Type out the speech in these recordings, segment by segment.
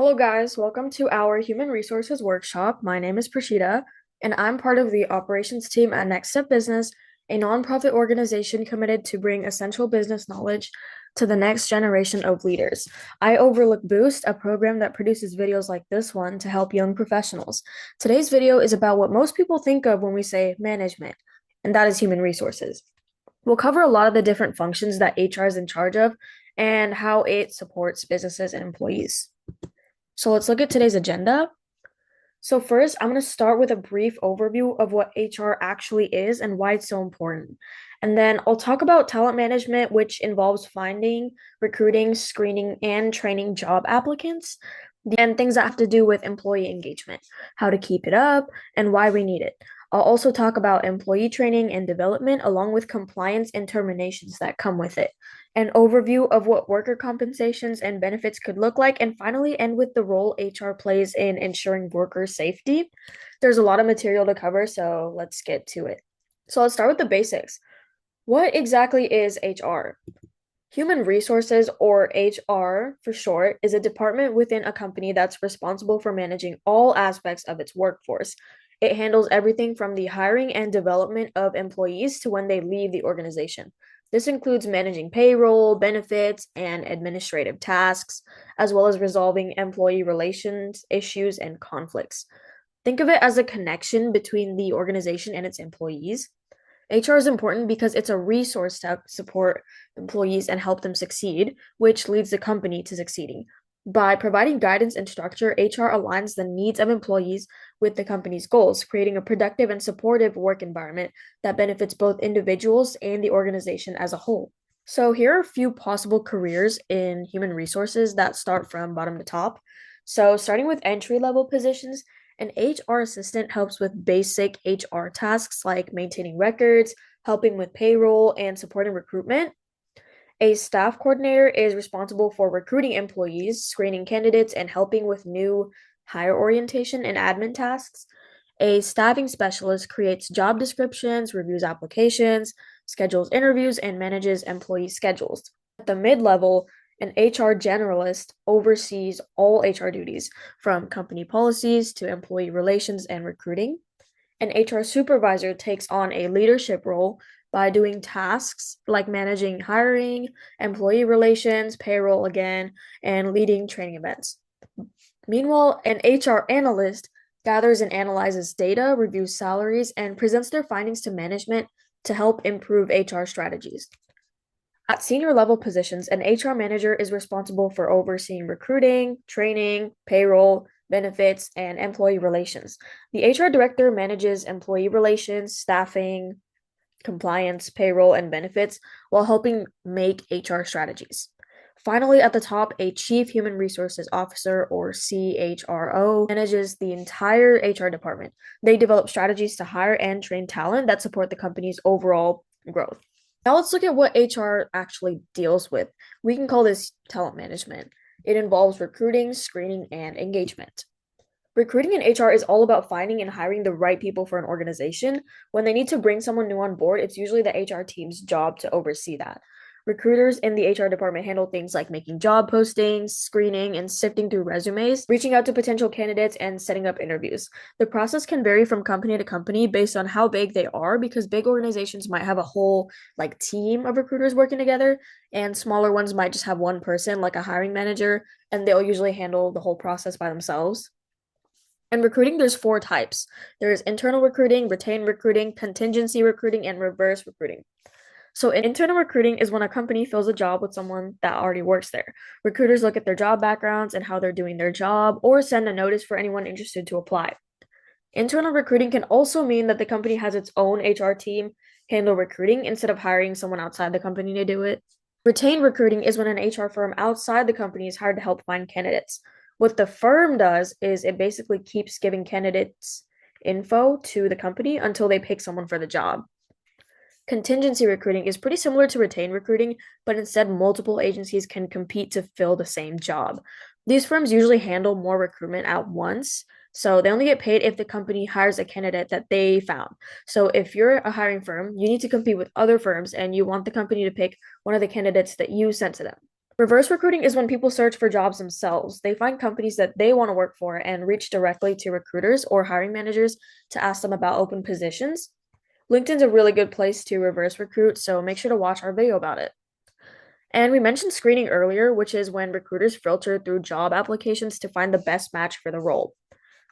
Hello, guys. Welcome to our Human Resources Workshop. My name is Prashida, and I'm part of the operations team at Next Step Business, a nonprofit organization committed to bring essential business knowledge to the next generation of leaders. I overlook Boost, a program that produces videos like this one to help young professionals. Today's video is about what most people think of when we say management, and that is human resources. We'll cover a lot of the different functions that HR is in charge of and how it supports businesses and employees. So let's look at today's agenda. So first, I'm going to start with a brief overview of what HR actually is and why it's so important. And then I'll talk about talent management, which involves finding, recruiting, screening, and training job applicants, and things that have to do with employee engagement, how to keep it up, and why we need it. I'll also talk about employee training and development, along with compliance and terminations that come with it, an overview of what worker compensations and benefits could look like, and finally end with the role HR plays in ensuring worker safety. There's a lot of material to cover, so let's get to it. So let's start with the basics. What exactly is HR? Human resources, or HR for short, is a department within a company that's responsible for managing all aspects of its workforce. It handles everything from the hiring and development of employees to when they leave the organization. This includes managing payroll, benefits, and administrative tasks, as well as resolving employee relations issues and conflicts. Think of it as a connection between the organization and its employees. HR is important because it's a resource to support employees and help them succeed, which leads the company to succeeding. By providing guidance and structure, HR aligns the needs of employees with the company's goals, creating a productive and supportive work environment that benefits both individuals and the organization as a whole. So, here are a few possible careers in human resources that start from bottom to top. So, starting with entry level positions, an HR assistant helps with basic HR tasks like maintaining records, helping with payroll, and supporting recruitment. A staff coordinator is responsible for recruiting employees, screening candidates, and helping with new hire orientation and admin tasks. A staffing specialist creates job descriptions, reviews applications, schedules interviews, and manages employee schedules. At the mid level, an HR generalist oversees all HR duties, from company policies to employee relations and recruiting. An HR supervisor takes on a leadership role by doing tasks like managing hiring, employee relations, payroll again, and leading training events. Meanwhile, an HR analyst gathers and analyzes data, reviews salaries, and presents their findings to management to help improve HR strategies. At senior level positions, an HR manager is responsible for overseeing recruiting, training, payroll, benefits, and employee relations. The HR director manages employee relations, staffing, compliance, payroll, and benefits while helping make HR strategies. Finally, at the top, a Chief Human Resources Officer, or CHRO, manages the entire HR department. They develop strategies to hire and train talent that support the company's overall growth. Now let's look at what HR actually deals with. We can call this talent management. It involves recruiting, screening, and engagement. Recruiting in HR is all about finding and hiring the right people for an organization. When they need to bring someone new on board, it's usually the HR team's job to oversee that. Recruiters in the HR department handle things like making job postings, screening, and sifting through resumes, reaching out to potential candidates, and setting up interviews. The process can vary from company to company based on how big they are, because big organizations might have a whole team of recruiters working together, and smaller ones might just have one person, like a hiring manager, and they'll usually handle the whole process by themselves. In recruiting, there's four types. There's internal recruiting, retained recruiting, contingency recruiting, and reverse recruiting. So, internal recruiting is when a company fills a job with someone that already works there. Recruiters look at their job backgrounds and how they're doing their job, or send a notice for anyone interested to apply. Internal recruiting can also mean that the company has its own HR team handle recruiting instead of hiring someone outside the company to do it. Retained recruiting is when an HR firm outside the company is hired to help find candidates. What the firm does is it basically keeps giving candidates info to the company until they pick someone for the job. Contingency recruiting is pretty similar to retained recruiting, but instead, multiple agencies can compete to fill the same job. These firms usually handle more recruitment at once, so they only get paid if the company hires a candidate that they found. So if you're a hiring firm, you need to compete with other firms and you want the company to pick one of the candidates that you sent to them. Reverse recruiting is when people search for jobs themselves. They find companies that they want to work for and reach directly to recruiters or hiring managers to ask them about open positions. LinkedIn's a really good place to reverse recruit, so make sure to watch our video about it. And we mentioned screening earlier, which is when recruiters filter through job applications to find the best match for the role.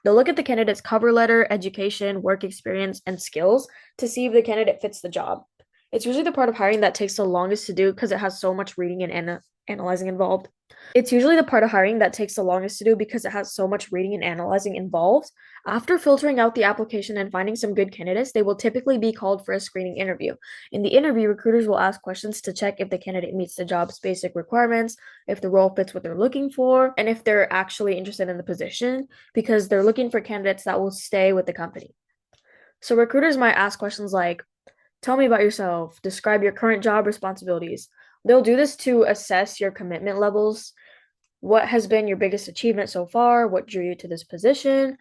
They'll look at the candidate's cover letter, education, work experience, and skills to see if the candidate fits the job. It's usually the part of hiring that takes the longest to do because it has so much reading and analyzing involved. It's usually the part of hiring that takes the longest to do because it has so much reading and analyzing involved. After filtering out the application and finding some good candidates, they will typically be called for a screening interview. In the interview, recruiters will ask questions to check if the candidate meets the job's basic requirements, if the role fits what they're looking for, and if they're actually interested in the position, because they're looking for candidates that will stay with the company. So recruiters might ask questions like, tell me about yourself, describe your current job responsibilities. They'll do this to assess your commitment levels. What has been your biggest achievement so far? What drew you to this position?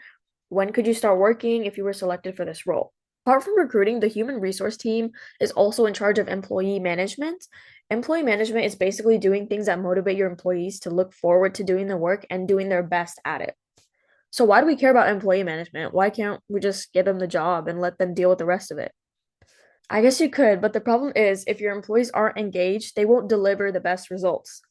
When could you start working if you were selected for this role? Apart from recruiting, the human resource team is also in charge of employee management. Employee management is basically doing things that motivate your employees to look forward to doing the work and doing their best at it. So, why do we care about employee management? Why can't we just give them the job and let them deal with the rest of it? I guess you could, but the problem is if your employees aren't engaged, they won't deliver the best results.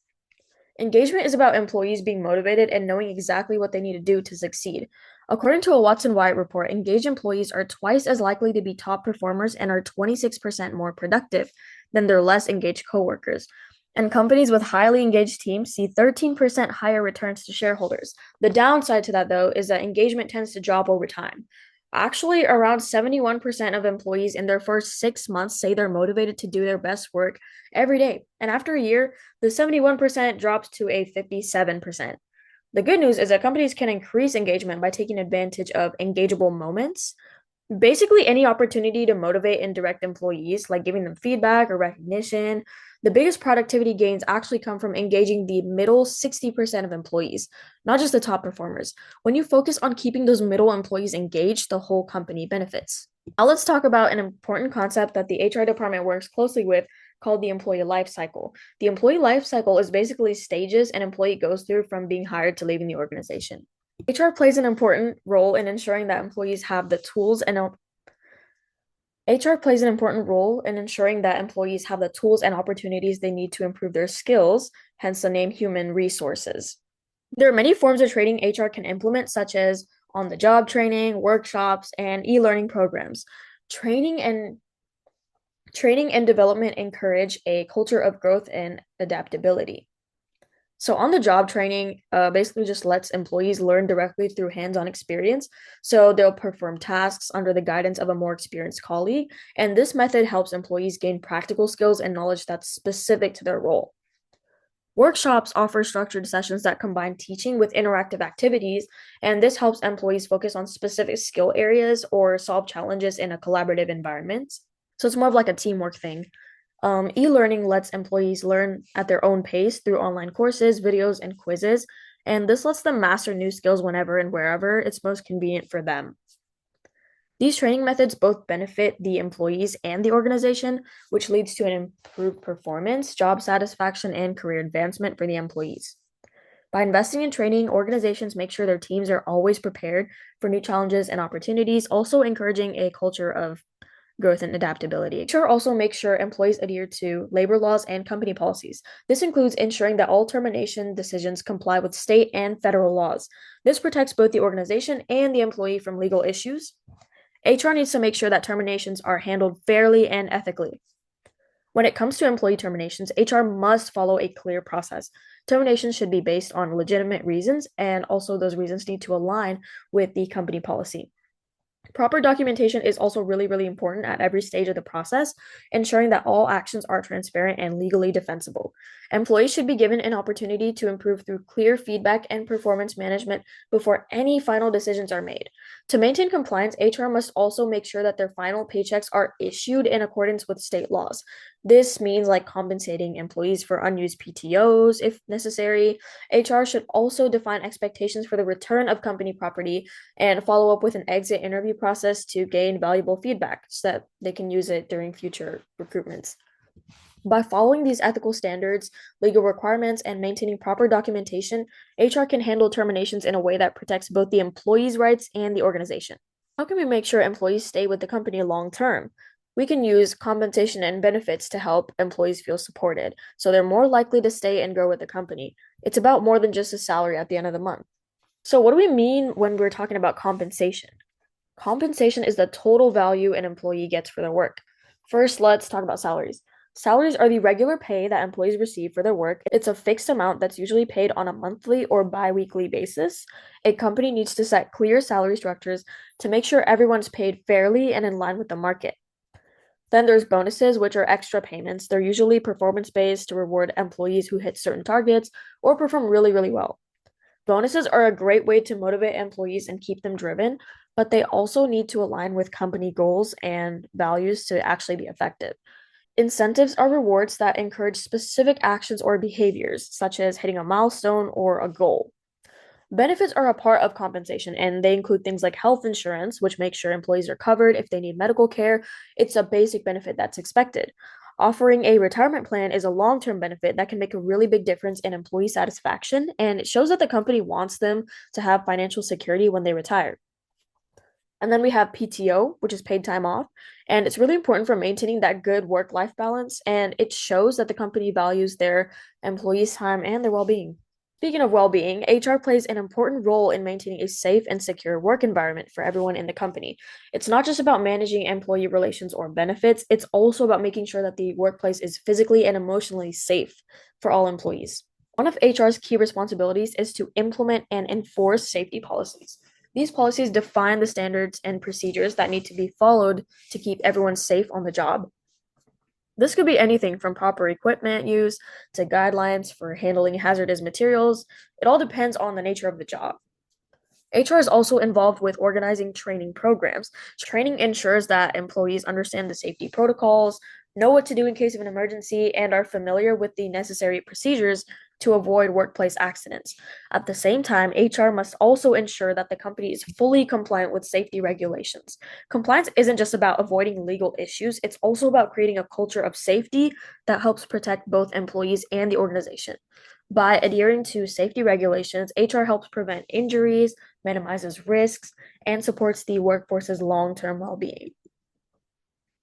Engagement is about employees being motivated and knowing exactly what they need to do to succeed. According to a Watson Wyatt report, engaged employees are twice as likely to be top performers and are 26% more productive than their less engaged coworkers. And companies with highly engaged teams see 13% higher returns to shareholders. The downside to that, though, is that engagement tends to drop over time. Actually, around 71% of employees in their first 6 months say they're motivated to do their best work every day. And after a year, the 71% drops to a 57%. The good news is that companies can increase engagement by taking advantage of engageable moments. Basically, any opportunity to motivate and direct employees, like giving them feedback or recognition. The biggest productivity gains actually come from engaging the middle 60% of employees, not just the top performers. When you focus on keeping those middle employees engaged, the whole company benefits. Now, let's talk about an important concept that the HR department works closely with called the employee life cycle. The employee life cycle is basically stages an employee goes through from being hired to leaving the organization. HR plays an important role in ensuring that employees have the tools and HR plays an important role in ensuring that employees have the tools and opportunities they need to improve their skills, hence the name human resources. There are many forms of training HR can implement, such as on the job training, workshops, and e-learning programs. Training and Training and development encourage a culture of growth and adaptability. So on the job training, basically just lets employees learn directly through hands-on experience. So they'll perform tasks under the guidance of a more experienced colleague. And this method helps employees gain practical skills and knowledge that's specific to their role. Workshops offer structured sessions that combine teaching with interactive activities, and this helps employees focus on specific skill areas or solve challenges in a collaborative environment. So it's more of like a teamwork thing. E-learning lets employees learn at their own pace through online courses, videos, and quizzes, and this lets them master new skills whenever and wherever it's most convenient for them. These training methods both benefit the employees and the organization, which leads to an improved performance, job satisfaction, and career advancement for the employees. By investing in training, organizations make sure their teams are always prepared for new challenges and opportunities, also encouraging a culture of growth and adaptability. HR also makes sure employees adhere to labor laws and company policies. This includes ensuring that all termination decisions comply with state and federal laws. This protects both the organization and the employee from legal issues. HR needs to make sure that terminations are handled fairly and ethically. When it comes to employee terminations, HR must follow a clear process. Terminations should be based on legitimate reasons, and also those reasons need to align with the company policy. Proper documentation is also really, really important at every stage of the process, ensuring that all actions are transparent and legally defensible. Employees should be given an opportunity to improve through clear feedback and performance management before any final decisions are made. To maintain compliance, HR must also make sure that their final paychecks are issued in accordance with state laws. This means like compensating employees for unused PTOs if necessary. HR should also define expectations for the return of company property and follow up with an exit interview process to gain valuable feedback so that they can use it during future recruitments. By following these ethical standards, legal requirements, and maintaining proper documentation, HR can handle terminations in a way that protects both the employee's rights and the organization. How can we make sure employees stay with the company long term? We can use compensation and benefits to help employees feel supported, so they're more likely to stay and grow with the company. It's about more than just a salary at the end of the month. So, what do we mean when we're talking about compensation? Compensation is the total value an employee gets for their work. First, let's talk about salaries. Salaries are the regular pay that employees receive for their work. It's a fixed amount that's usually paid on a monthly or bi-weekly basis. A company needs to set clear salary structures to make sure everyone's paid fairly and in line with the market. Then there's bonuses, which are extra payments. They're usually performance-based to reward employees who hit certain targets or perform really, really well. Bonuses are a great way to motivate employees and keep them driven, but they also need to align with company goals and values to actually be effective. Incentives are rewards that encourage specific actions or behaviors, such as hitting a milestone or a goal. Benefits are a part of compensation, and they include things like health insurance, which makes sure employees are covered if they need medical care. It's a basic benefit that's expected. Offering a retirement plan is a long term benefit that can make a really big difference in employee satisfaction, and it shows that the company wants them to have financial security when they retire. And then we have PTO, which is paid time off, and it's really important for maintaining that good work life balance, and it shows that the company values their employees' time and their well being. Speaking of well being, HR plays an important role in maintaining a safe and secure work environment for everyone in the company. It's not just about managing employee relations or benefits, it's also about making sure that the workplace is physically and emotionally safe for all employees. One of HR's key responsibilities is to implement and enforce safety policies. These policies define the standards and procedures that need to be followed to keep everyone safe on the job. This could be anything from proper equipment use to guidelines for handling hazardous materials. It all depends on the nature of the job. HR is also involved with organizing training programs. Training ensures that employees understand the safety protocols, know what to do in case of an emergency, and are familiar with the necessary procedures to avoid workplace accidents. At the same time, HR must also ensure that the company is fully compliant with safety regulations. Compliance isn't just about avoiding legal issues, it's also about creating a culture of safety that helps protect both employees and the organization. By adhering to safety regulations, HR helps prevent injuries, minimizes risks, and supports the workforce's long term well being.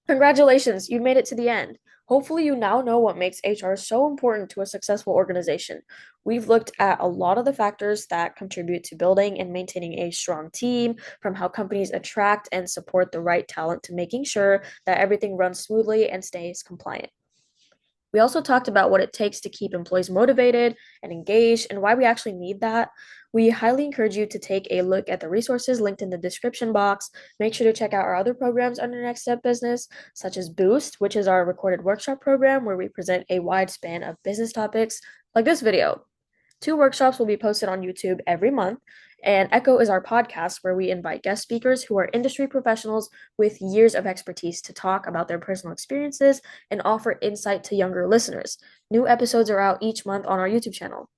Congratulations, you made it to the end. Hopefully, you now know what makes HR so important to a successful organization. We've looked at a lot of the factors that contribute to building and maintaining a strong team, from how companies attract and support the right talent to making sure that everything runs smoothly and stays compliant. We also talked about what it takes to keep employees motivated and engaged and why we actually need that. We highly encourage you to take a look at the resources linked in the description box. Make sure to check out our other programs under Next Step Business, such as Boost, which is our recorded workshop program where we present a wide span of business topics like this video. 2 workshops will be posted on YouTube every month, and Echo is our podcast where we invite guest speakers who are industry professionals with years of expertise to talk about their personal experiences and offer insight to younger listeners. New episodes are out each month on our YouTube channel.